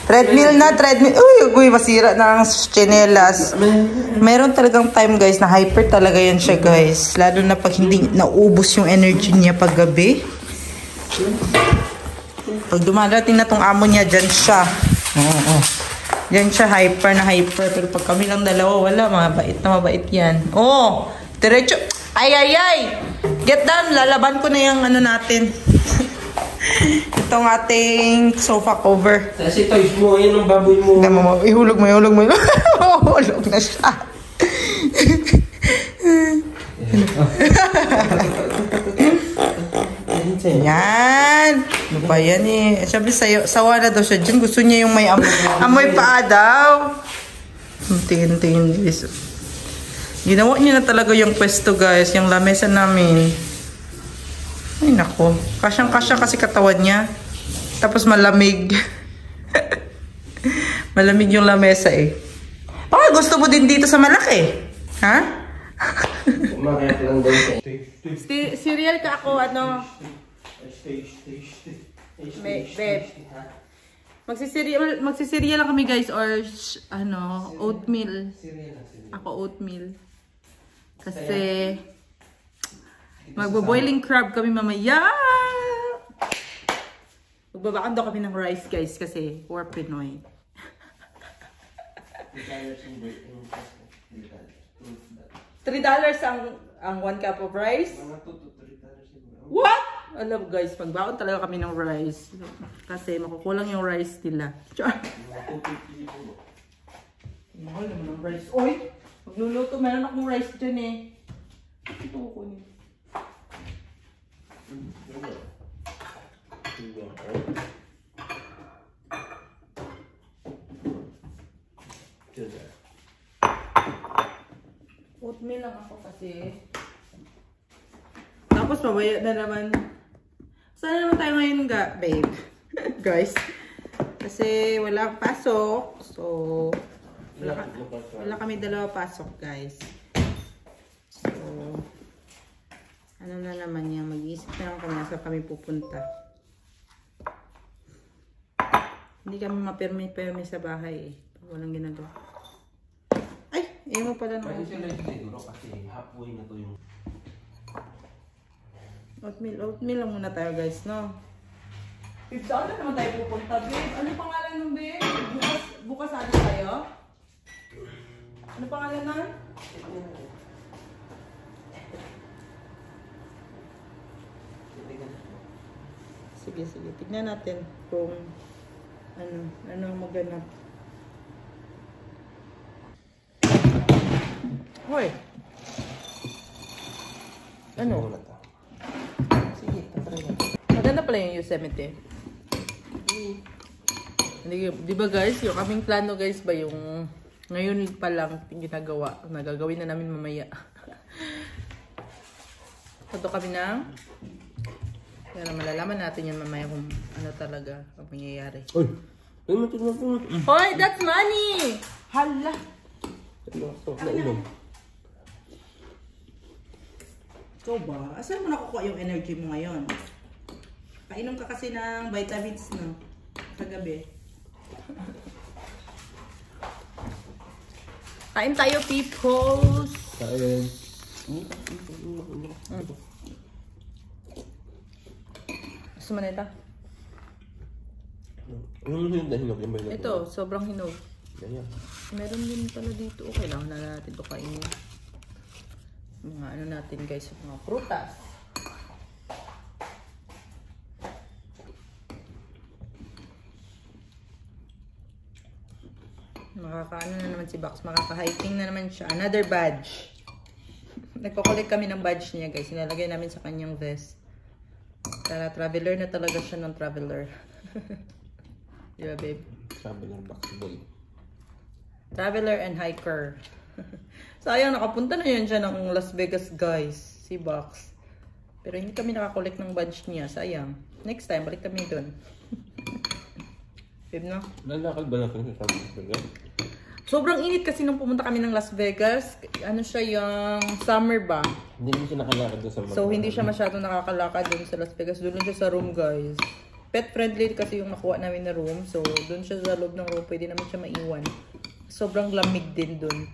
Treadmill na, treadmill. Uy, masira na ang chinelas. Meron talagang time, guys, na hyper talaga yan siya, guys. Lalo na pag hindi naubos yung energy niya pag gabi. Pag dumarating na tong amo niya, dyan siya. Dyan siya, hyper na hyper. Pero pag kami lang dalawa, wala. Mabait na mabait yan. Diretso. Ay! Get down. Lalaban ko na yung ano natin. Itong ating sofa cover. Kasi toys mo, yun ang baboy mo. Ihulog mo. Mahulog na siya. Yan. Ano ba yan eh? Sabi sawa na daw siya dyan. Gusto niya yung may amoy paa daw. Tingin guys. Ginawa niya na talaga yung pwesto, guys. Yung lamesa namin. Ay nako. Kasyang-kasya kasi katawan niya. Tapos malamig. Malamig yung lamesa eh. Baka gusto mo din dito sa malaki. Ha? Umakayat lang daw siya. Cereal ka ako, ano? Babe. Magsiserial lang kami, guys, or ano, oatmeal. Ako oatmeal. Kasi magbo-boiling crab kami mamaya. Magbabakam daw kami ng rice, guys, kasi we're Pinoy. $3 ang 1 cup of rice? What? Alam guys, magbaon talaga kami ng rice. Kasi makukulang yung rice nila. Mahal naman ng rice. Oy! Magluluto, meron akong rice dyan eh. Ito ko niya. Oatmeal lang ako kasi. Tapos pabaya na naman. Saan naman tayo ngayon babe? Guys. Kasi wala pasok. So wala kami dalawa pasok, guys. So ano na naman yan, mag-iisip na lang kami saan kami pupunta. Hindi kami mapirmi sa bahay eh. Walang ginagawa. Ay! Ayaw mo pala naman. Pwede sila siguro kasi halfway na to yung... Oatmeal lang muna tayo, guys, no? Babe, saan na naman tayo pupunta, babe? Ano pangalan ng babe? Bukas ano tayo? Ano pangalan na? Sige. Tignan natin kung ano maganap. Hoy! Ano? Sige, tatry na. Maganda pala yung Yosemite. Di ba guys, yung aming plano guys ba yung ngayon pa lang ginagawa. Nagagawin na namin mamaya. Ito kami na. Kaya malalaman natin yan mamaya kung ano talaga ang mangyayari. Uy! Hoy, that's money! Hala! Nainom. Ikaw ba? Asan mo nakukuha yung energy mo ngayon? Painom ka kasi ng vitamins, no? Kagabi. Kain tayo, peoples! Kain. Gusto mo nila? Ano yung hinog? Ito, sobrang hinog. Ganyan. Meron din pala dito. Okay lang na natin ito kainin. Mga ano natin guys, mga prutas. Makakaano na naman si Box. Makaka-hiking na naman siya. Another badge. Nagko-collect kami ng badge niya guys. Nilalagay namin sa kanyang vest. Tara, traveler na talaga siya ng traveler. Di ba, babe? Traveler box boy. Traveler and hiker. Sayang, nakapunta na yan siya ng Las Vegas, guys. Si Box. Pero hindi kami nakakolect ng badge niya. Sayang. Next time, balik kami dun. Babe, no? Lalakad ba natin sa Traveler? Sobrang init kasi nung pumunta kami ng Las Vegas. Ano siya yung summer ba? Hindi mo siya nakalakad doon sa mga. So, hindi siya masyadong nakakalakad dun sa Las Vegas. Doon lang siya sa room, guys. Pet friendly kasi yung nakuha namin na room. So, doon siya sa loob ng room. Pwede naman siya maiwan. Sobrang lamig din doon.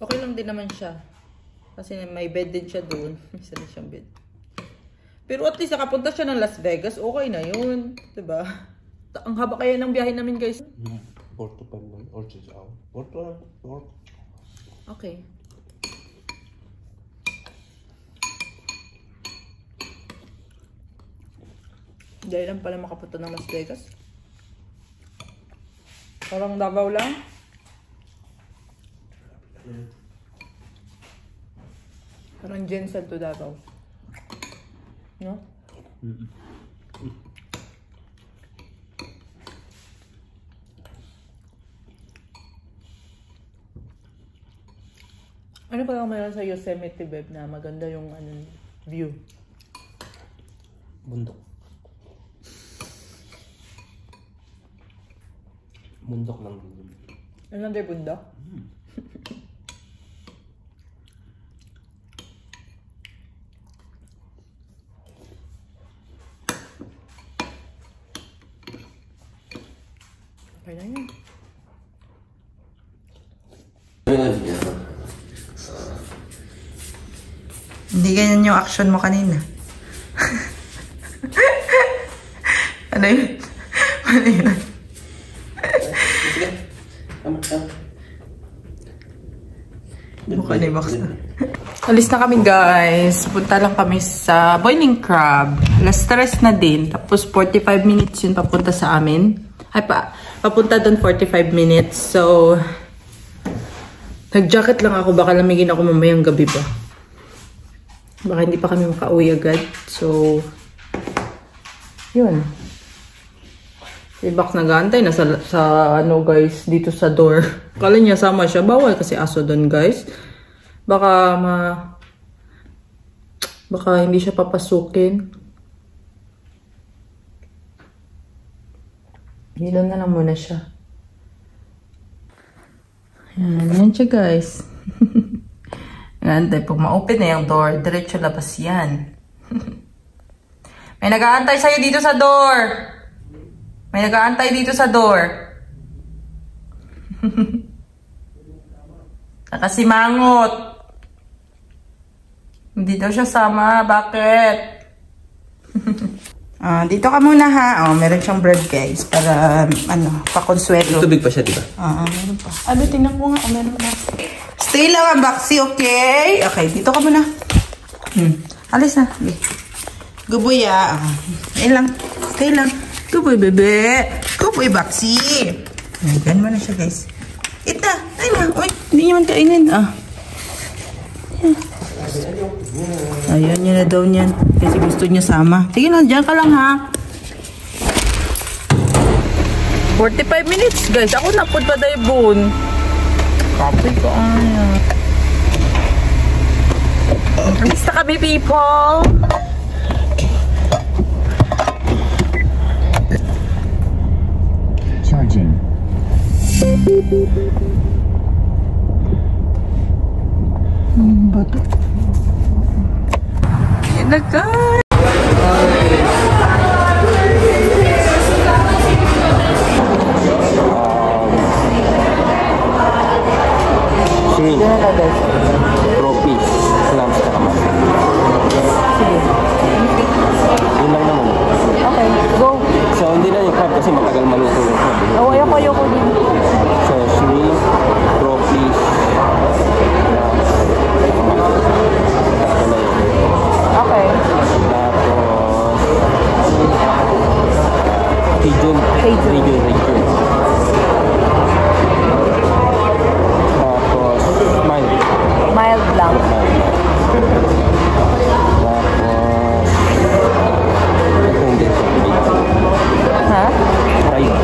Okay lang din naman siya. Kasi may bed din siya doon. May isa din siyang bed. Pero at least nakapunta siya ng Las Vegas. Okay na yun. Diba? Ang haba kaya ng biyahe namin, guys. 4 to 5 lang. Or 6 hours. 4 to 4. Okay. Dahil lang pala makapunta ng Las Vegas. Parang Davao lang. Parang Jensen to Davao. No? Ano pa lang mayroon sa Yosemite, babe, na maganda yung view? Bundok. Bundok lang din. Another bundok? Okay na yun. Hindi ganyan yung action mo kanina. Ano yun? Ano yun? Mukha ni box na. Alis na kami, guys. Punta lang kami sa Boiling Crab. Last stress na din. Tapos 45 minutes yun papunta sa amin. Ay papunta doon 45 minutes. So, nag-jacket lang ako. Baka lamigin ako mamayang gabi ba. Baka hindi pa kami makauwi agad. So, yun. Si Bax nag-aantay na sa ano, guys, dito sa door. Kala niya sama siya. Bawal kasi aso doon, guys. Baka hindi siya papasukin. Dito na lang muna siya. Yan siya, guys. Nag-aantay. Pag ma-open na yung door, diretso labas yan. May nag-aantay sa'yo dito sa door. May nag-aantay dito sa door. Nakasimangot. Hindi daw siya sama. Bakit? Dito ka muna, ha. Meron siyang bread, guys. Para, pakonsuelo. Tubig pa siya, diba? Meron pa. Tingnan ko nga. Meron pa. Stay lang ang Baxi, okay? Okay, dito ka muna. Alis na. Okay. Guboy, Ayun lang. Stay lang. Guboy, bebe. Guboy, Baxi. Ayan mo na siya, guys. Eat na. Ayun na. Uy, hindi naman kainin. Ayan niya na daw niyan. Kasi gusto niya sama. Sige na, dyan ka lang, ha. 45 minutes, guys. Ako napod pa daybon. Kapoy ko, alis na kami, people. Charging. Bato. Yan na, guys. Trophies. Salamat sa kamay. Yun lang naman. Okay, go. So, hindi na yung crab kasi matagal maluto yung crab. Ayoko din. So, shrimp, trophies. Okay. Tapos, Cajun. Tapos, Mild lang. Ha? Fried.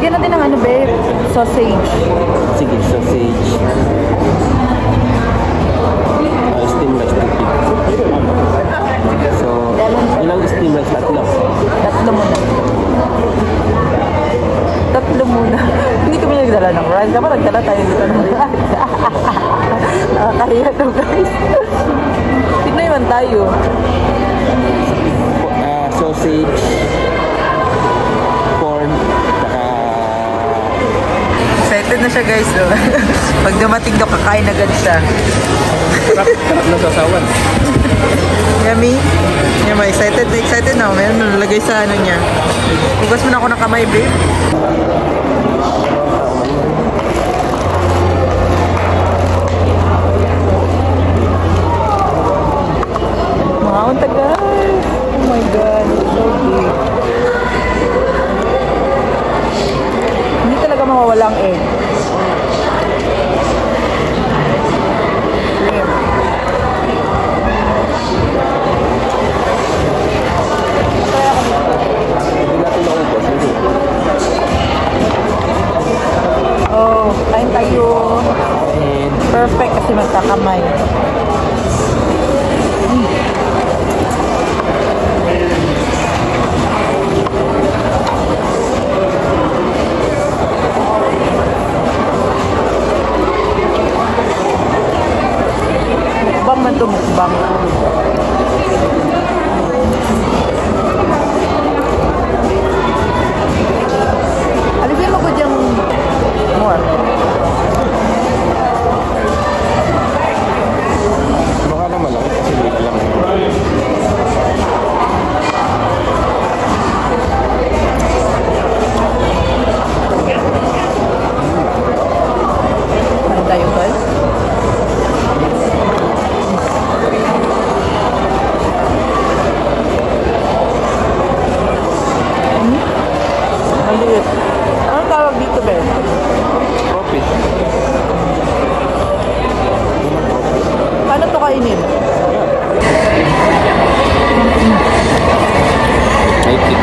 Lagyan natin ng ano, babe? Sausage. Sige, sausage. Steam rice to keep. So, ilang steam rice? Tatlo. Tatlo muna. Tatlo muna. Hindi kami nagdala ng rice. Dapat nagdala tayo dito ng rice. Nakakahiya to, guys. Tignan naman tayo. Sausage, corn, Excited na siya, guys. No? Pag dumating ka, kakain agad siya. sarap na sasawan. Yummy? Yummy, excited na excited na. Meron nalagay sa ano niya. Hugas mo na ako ng kamay, babe. Wow, tagal. Oh my God, it's so big. Hindi talaga mawawala ang egg. Shrimp. Hindi natin maubos. Oh, kain tayo. Perfect kasi magkakamay. Mukbang man to, mukbang. Alipin mo ko diyang more. Baka naman lang kasi wait lang. Ano tayo, guys? Maliit. Anong tawag dito, Ben? Profit. Paano to kainin? May tip.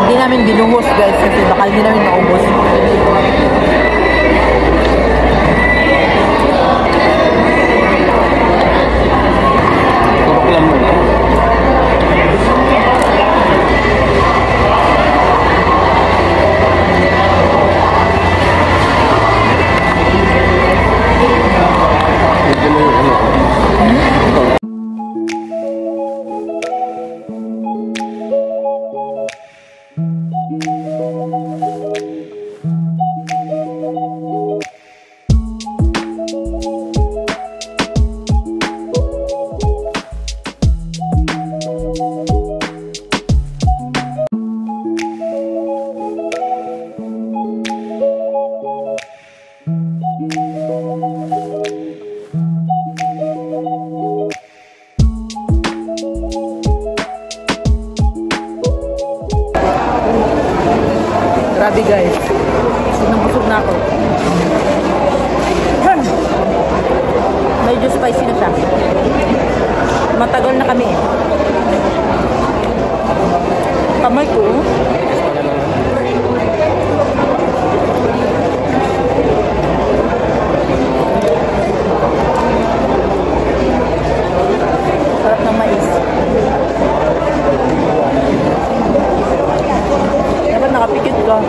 Hindi namin binuhos, guys, kasi baka hindi namin maubos. Turok lang muna. Medyo may ano. Grabe, guys. Sinubusog na ako. Medyo spicy na siya. Matagal na kami. Kamay ko. Sarap ng mais. Dapat nakapikit ka.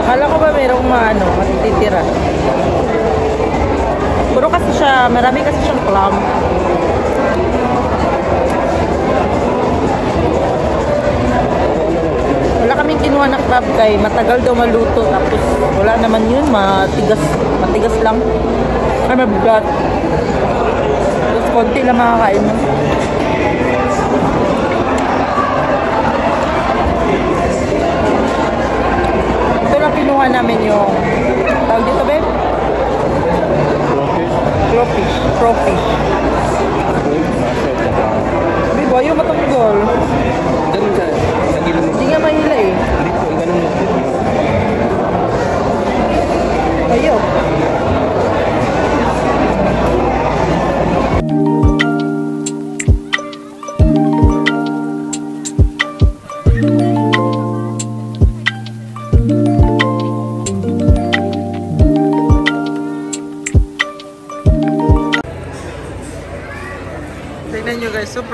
Kala ko ba mayroong matitira. Puro kasi siya, marami kasi siyang clam. Wala kaming kinuha na crab kay matagal daw maluto, tapos wala naman yun, matigas lang. Ay, mabigat. Tapos konti lang makakain mo. Ito lang kinuha namin yung tawag dito, babe? Crawfish. Crawfish. Nasa ito. Babe,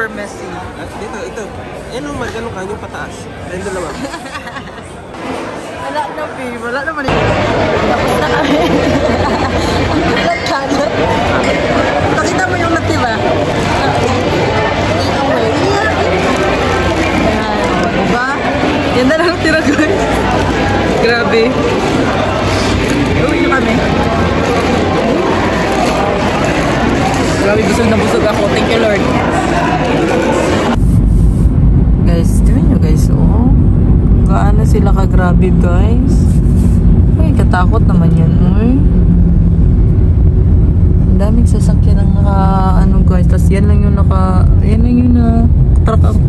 super messy. At dito, ito. Ano man, ganun ka, yung pataas. Rendo naman. Wala na, babe. Wala naman ito. Tapos na kami. Kalat. Nakita mo yung nativa? Diba? Yan na lang tira, guys. Grabe. Uwi nyo kami. Grabe, busog na busog ako. Thank you, Lord. Guys, tingnan nyo guys, oh. Gaano sila kagrabe, guys. Ay, katakot naman yan, oy. Ang daming sasakyan ang ano, guys. Tapos yan lang yung yan lang yung truck ang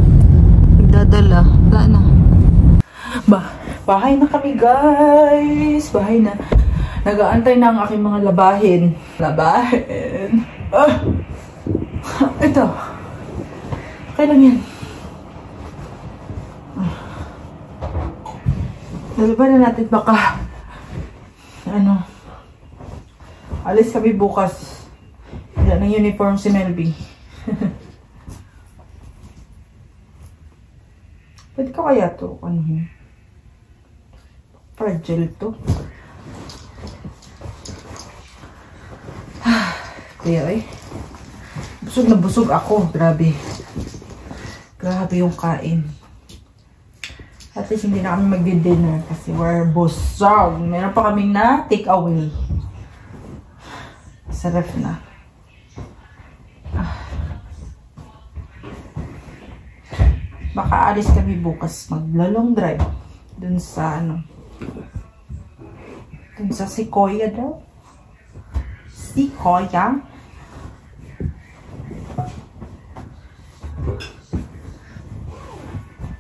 nagdadala. Wala na. Bahay na kami, guys. Bahay na. Nag-aantay na ang aking mga labahin. Labahin. Ito. Okay lang yan. Lalaban na natin baka alis kami bukas. Wala ng uniform si Melby. Pwede ka kaya to? Ano yun? Fragile to. Kuya, busog na busog ako. Grabe. Grabe yung kain. At least hindi na kami magdi-dinner kasi we're busog. Meron pa kaming na take away. Sa ref na. Baka alis kami bukas. Maglalong drive. Dun sa dun sa Sequoia daw. Sequoia.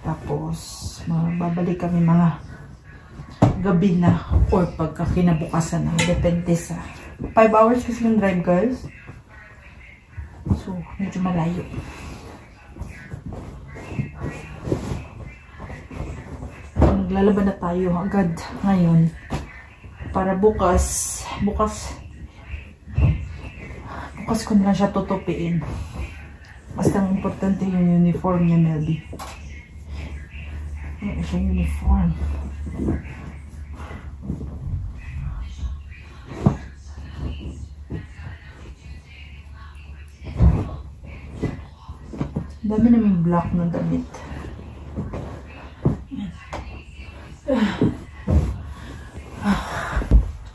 Tapos babalik kami mga gabi na or pagka kinabukasan na. Depende sa 5 hours kasi yung drive, guys. So, medyo malayo. Naglalaban na tayo agad ngayon para bukas ko na lang siya tutupiin. Basta ang importante yung uniform niya, Melby. Ano siya uniform? Dami naming black na damit.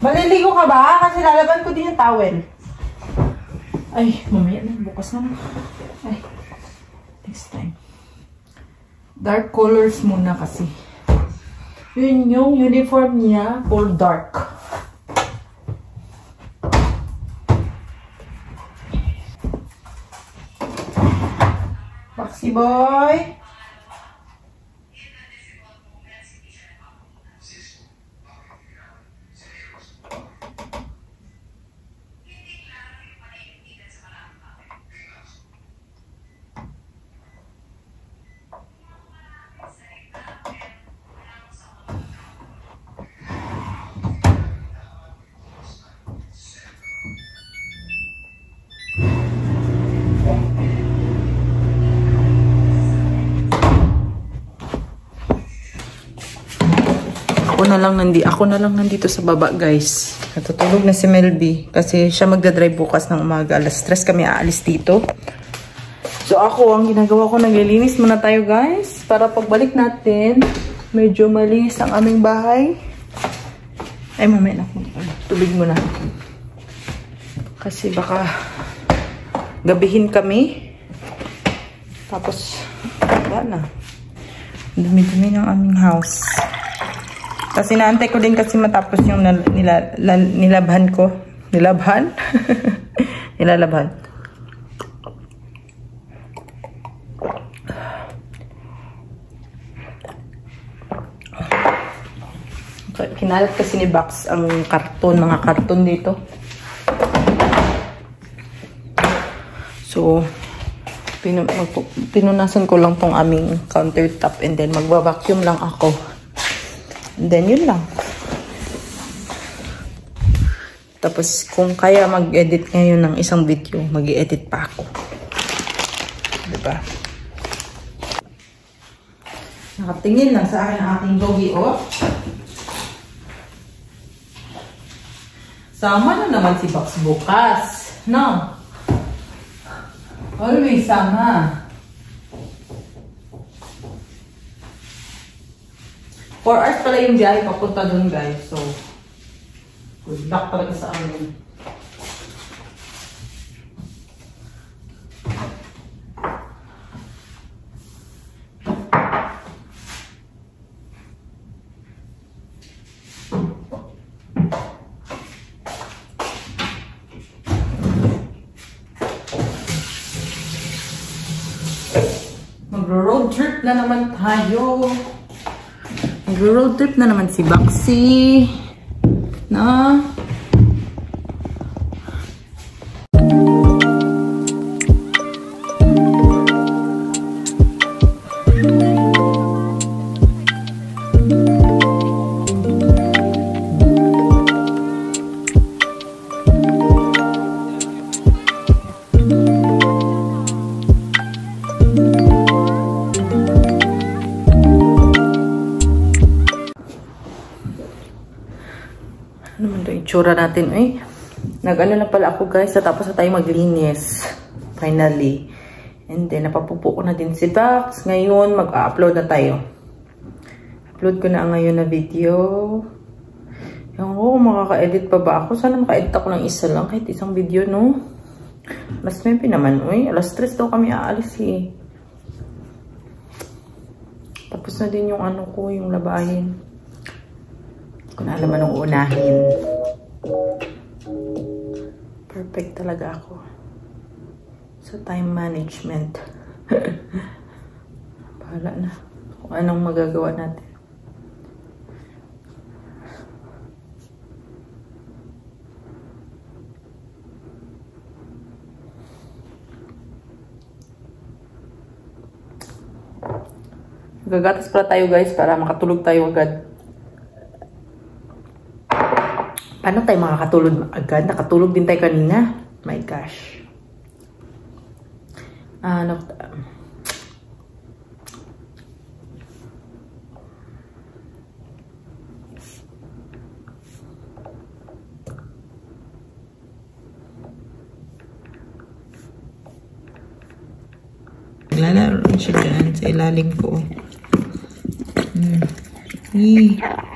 Maliligo ka ba? Kasi lalaban ko din yung towel. Ay, mamaya na. Bukas na. Ay, next time. Dark colors muna kasi. Yun yung uniform niya for dark. Maxi boy! Ako na lang nandito sa baba, guys. Natutulog na si Melby kasi siya magdadrive bukas ng umaga. Alas 3 kami aalis dito. So ako, ang ginagawa ko, naglilinis muna tayo, guys. Para pagbalik natin, medyo malinis ang aming bahay. Ay, mamaya na. Tubig muna. Kasi baka gabihin kami. Tapos, wala na. Dumi-dumi ng aming house. Kasi naantay ko din kasi matapos yung nilabhan ko. Nilabhan? Nilalabhan. Kinalat kasi ni Bax ang karton, mga karton dito. So, pinunasan ko lang tong aming countertop and then magba-vacuum lang ako. And then, yun lang. Tapos, kung kaya mag-edit ngayon ng isang video, mag-i-edit pa ako. Diba? Nakatingin lang sa akin ang ating doggy, oh. Sama na naman si Box bukas. No? Always sama. 4 hours pala yung biyahe papunta dun, guys. So, good luck talaga sa amin. Mag-road trip na naman tayo. Mag-road trip na naman si Baxi. Na? Ano naman yung itsura natin? Ay, nag-ano na pala ako, guys. Tapos na tayo maglinis. Finally. And then, napapupo ko na din si Dax. Ngayon, mag-upload na tayo. Upload ko na ngayon na video. Yung makaka-edit pa ba ako? Sana maka-edit ako ng isa lang. Kahit isang video, no? Alas 9 naman. Uy, alas 3 daw kami aalis eh. Tapos na din yung ano ko, yung labahin. Kung alam anong unahin. Perfect talaga ako sa time management. Bahala na kung anong magagawa natin. Gagatas pala tayo, guys, para makatulog tayo agad. Paano tayo makakatulog agad? Nakatulog din tayo kanina. My gosh. Ano? Naglalaro siya dyan sa ilalim ko.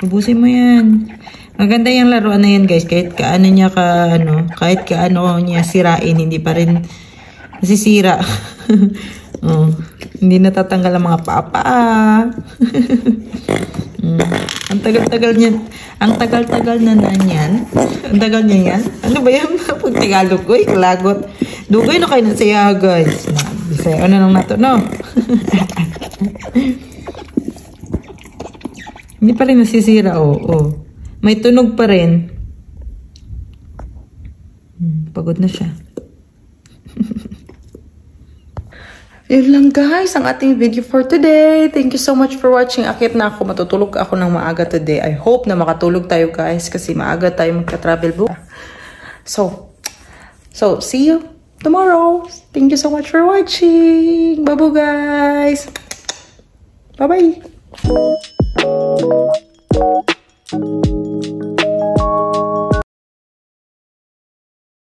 Ubusin mo yan. Maganda yung laruan na yan, guys. Kahit kaano niya kahit kaano niya sirain, hindi pa rin nasisira. Oh, hindi natatanggal ang mga papa. Ang tagal-tagal niya. Ang tagal-tagal na niyan. Ang tagal niya yan. Ano ba yan? Pag Tagalog ko, lagot. Dugay na kayo na siya, guys. Bisaya, ano nang nato, no? Hindi pa rin nasisira, oh. May tunog pa rin. Pagod na siya. Yun lang, guys, ang ating video for today. Thank you so much for watching. Akit na ako. Matutulog ako ng maaga today. I hope na makatulog tayo, guys, kasi maaga tayo magka-travel book. So, see you tomorrow. Thank you so much for watching. Bye-bye, guys. Bye-bye.